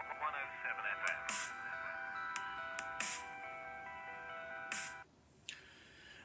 107 FM।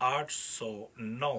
809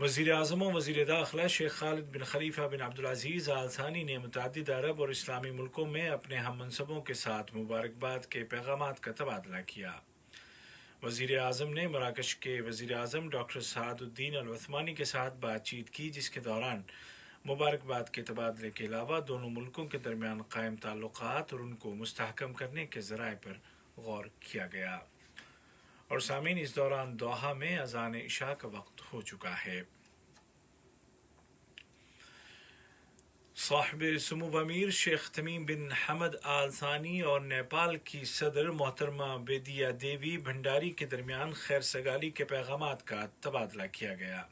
وزیر اعظم و وزیر داخلہ شیخ خالد بن خلیفہ بن عبدالعزیز آل ثانی نے متعدد عرب اور اسلامی ملکوں میں اپنے ہم منصبوں کے ساتھ مبارکباد کے پیغامات کا تبادلہ کیا۔ وزیر اعظم نے مراکش کے وزیر اعظم ڈاکٹر سعد الدین العثمانی کے ساتھ بات چیت کی، جس کے دوران مبارکباد کے تبادلے کے علاوہ دونوں ملکوں کے درمیان قائم تعلقات اور ان کو مستحکم کرنے کے ذرائع پر غور کیا گیا۔ اور سامعین، اس دوران دوحہ میں اذان عشاء کا وقت ہو چکا ہے۔ صاحب سمو امیر شیخ تمیم بن حمد آل ثانی اور نیپال کی صدر محترمہ بیدیا دیوی بھنڈاری کے درمیان خیر سگالی کے پیغامات کا تبادلہ کیا گیا۔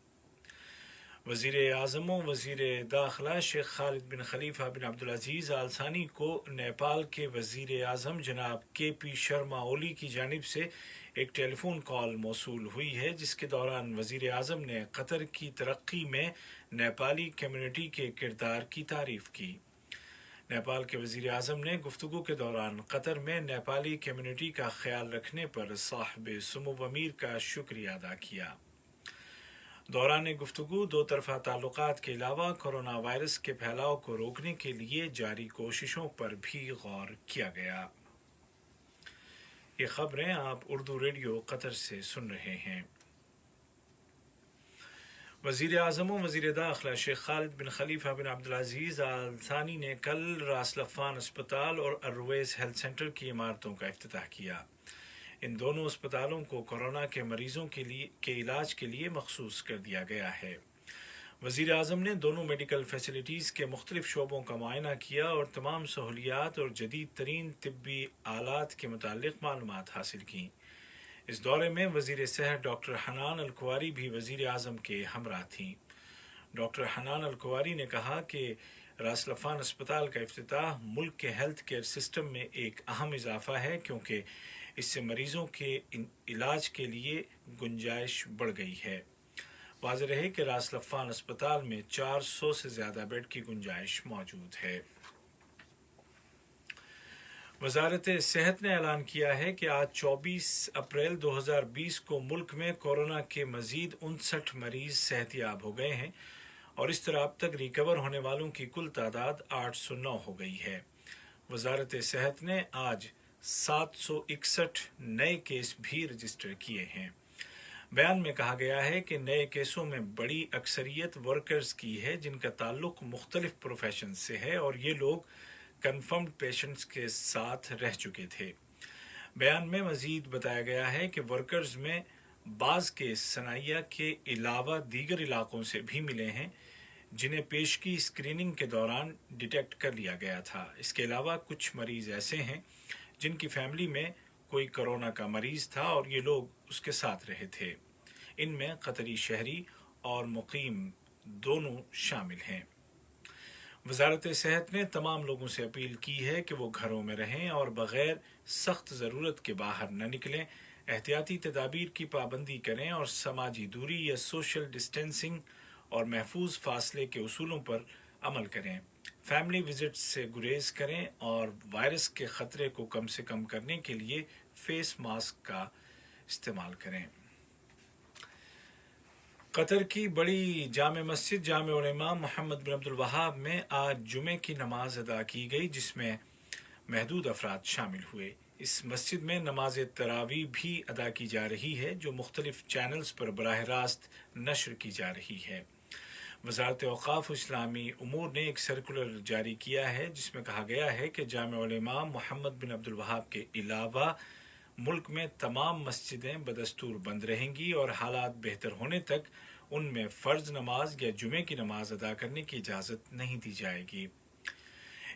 وزیر اعظم و وزیر داخلہ شیخ خالد بن خلیفہ بن عبدالعزیز آل ثانی کو نیپال کے وزیر اعظم جناب کے پی شرما اولی کی جانب سے ایک ٹیلی فون کال موصول ہوئی ہے، جس کے دوران وزیر اعظم نے قطر کی ترقی میں نیپالی کمیونٹی کے کردار کی تعریف کی۔ نیپال کے وزیر اعظم نے گفتگو کے دوران قطر میں نیپالی کمیونٹی کا خیال رکھنے پر صاحب سمو امیر کا شکریہ ادا کیا۔ دوران گفتگو دو طرفہ تعلقات کے علاوہ کورونا وائرس کے پھیلاؤ کو روکنے کے لیے جاری کوششوں پر بھی غور کیا گیا۔ یہ خبریں آپ اردو ریڈیو قطر سے سن رہے ہیں۔ وزیر اعظم و وزیر داخلہ شیخ خالد بن خلیفہ بن عبدالعزیز آل ثانی نے کل راس لفان اسپتال اور الرویس ہیلتھ سینٹر کی عمارتوں کا افتتاح کیا۔ ان دونوں اسپتالوں کو کورونا کے مریضوں کے علاج کے لیے مخصوص کر دیا گیا ہے۔ وزیر اعظم نے دونوں میڈیکل فیسلٹیز کے مختلف شعبوں کا معائنہ کیا اور تمام سہولیات اور جدید ترین طبی آلات کے متعلق معلومات حاصل کیں۔ اس دورے میں وزیر صحت ڈاکٹر حنان الکواری بھی وزیر اعظم کے ہمراہ تھیں۔ ڈاکٹر حنان الکواری نے کہا کہ راس لفان اسپتال کا افتتاح ملک کے ہیلتھ کیئر سسٹم میں ایک اہم اضافہ ہے، کیونکہ اس سے مریضوں کے علاج کے لیے گنجائش بڑھ گئی ہے۔ واضح رہے کہ راس لفان اسپتال میں 400 سے زیادہ بیڈ کی گنجائش موجود ہے۔ وزارت صحت نے اعلان کیا ہے کہ آج 24 اپریل 2020 کو ملک میں کورونا کے مزید 59 مریض صحت یاب ہو گئے ہیں، اور اس طرح اب تک ریکور ہونے والوں کی کل تعداد 809 ہو گئی ہے۔ وزارت صحت نے آج 761 نئے کیس بھی رجسٹر کیے ہیں۔ بیان میں کہا گیا ہے کہ نئے کیسوں میں بڑی اکثریت ورکرز کی ہے، جن کا تعلق مختلف پروفیشن سے ہے، اور یہ لوگ کنفرمڈ پیشنٹس کے ساتھ رہ چکے تھے۔ بیان میں مزید بتایا گیا ہے کہ ورکرز میں بعض کیس صنعیہ کے علاوہ دیگر علاقوں سے بھی ملے ہیں، جنہیں پیشگی اسکریننگ کے دوران ڈیٹیکٹ کر لیا گیا تھا۔ اس کے علاوہ کچھ مریض ایسے ہیں جن کی فیملی میں کوئی کورونا کا مریض تھا اور یہ لوگ اس کے ساتھ رہے تھے۔ ان میں قطری شہری اور مقیم دونوں شامل ہیں۔ وزارت صحت نے تمام لوگوں سے اپیل کی ہے کہ وہ گھروں میں رہیں اور بغیر سخت ضرورت کے باہر نہ نکلیں، احتیاطی تدابیر کی پابندی کریں اور سماجی دوری یا سوشل ڈسٹینسنگ اور محفوظ فاصلے کے اصولوں پر عمل کریں۔ فیملی وزٹس سے گریز کریں اور وائرس کے خطرے کو کم سے کم کرنے کے لیے فیس ماسک کا استعمال کریں۔ قطر کی بڑی جامع مسجد جامع الامام محمد بن عبد الوہاب میں آج جمعے کی نماز ادا کی گئی، جس میں محدود افراد شامل ہوئے۔ اس مسجد میں نماز تراویح بھی ادا کی جا رہی ہے، جو مختلف چینلز پر براہ راست نشر کی جا رہی ہے۔ وزارت اوقاف و اسلامی امور نے ایک سرکولر جاری کیا ہے، جس میں کہا گیا ہے کہ جامع الامام محمد بن عبد الوہاب کے علاوہ ملک میں تمام مسجدیں بدستور بند رہیں گی اور حالات بہتر ہونے تک ان میں فرض نماز یا جمعے کی نماز ادا کرنے کی اجازت نہیں دی جائے گی۔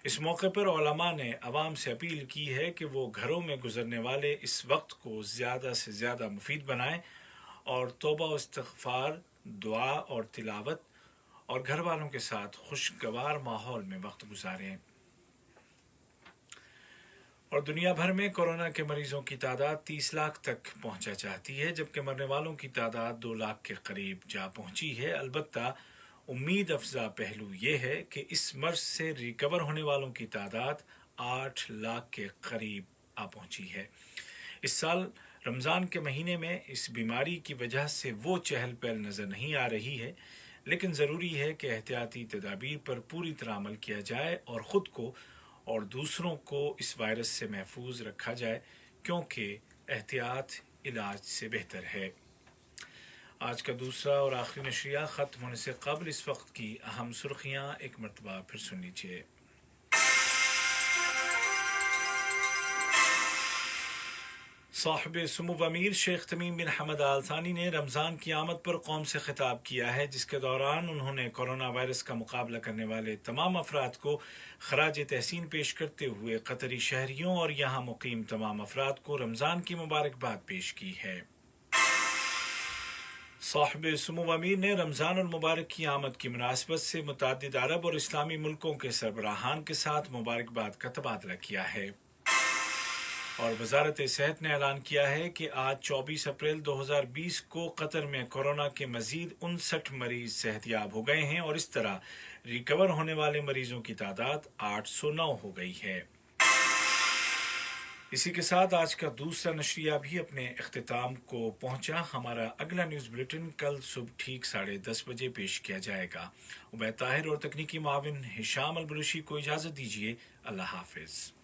اس موقع پر علماء نے عوام سے اپیل کی ہے کہ وہ گھروں میں گزرنے والے اس وقت کو زیادہ سے زیادہ مفید بنائیں اور توبہ و استغفار، دعا اور تلاوت اور گھر والوں کے ساتھ خوشگوار ماحول میں وقت گزاریں۔ اور دنیا بھر میں کورونا کے مریضوں کی تعداد 30 لاکھ تک پہنچا چاہتی ہے، جبکہ مرنے والوں کی تعداد 2 لاکھ کے قریب جا پہنچی ہے۔ البتہ امید افزا پہلو یہ ہے کہ اس مرض سے ریکور ہونے والوں کی تعداد 8 لاکھ کے قریب آ پہنچی ہے۔ اس سال رمضان کے مہینے میں اس بیماری کی وجہ سے وہ چہل پہل نظر نہیں آ رہی ہے، لیکن ضروری ہے کہ احتیاطی تدابیر پر پوری طرح عمل کیا جائے اور خود کو اور دوسروں کو اس وائرس سے محفوظ رکھا جائے، کیونکہ احتیاط علاج سے بہتر ہے۔ آج کا دوسرا اور آخری نشریہ ختم ہونے سے قبل اس وقت کی اہم سرخیاں ایک مرتبہ پھر سن لیجیے۔ صاحب سمو امیر شیخ تمیم بن حمد آل ثانی نے رمضان کی آمد پر قوم سے خطاب کیا ہے، جس کے دوران انہوں نے کورونا وائرس کا مقابلہ کرنے والے تمام افراد کو خراج تحسین پیش کرتے ہوئے قطری شہریوں اور یہاں مقیم تمام افراد کو رمضان کی مبارکباد پیش کی ہے۔ صاحب سمو امیر نے رمضان المبارک کی آمد کی مناسبت سے متعدد عرب اور اسلامی ملکوں کے سربراہان کے ساتھ مبارکباد کا تبادلہ کیا ہے، اور وزارت صحت نے اعلان کیا ہے کہ آج 24 اپریل 2020 کو قطر میں کورونا کے مزید 59 مریض صحت یاب ہو گئے ہیں، اور اس طرح ریکور ہونے والے مریضوں کی تعداد 809 ہو گئی ہے۔ اسی کے ساتھ آج کا دوسرا نشریہ بھی اپنے اختتام کو پہنچا۔ ہمارا اگلا نیوز بلیٹن کل صبح ٹھیک 10:30 بجے پیش کیا جائے گا۔ عبید طاہر اور تکنیکی معاون ہشام البلوشی کو اجازت دیجیے۔ اللہ حافظ۔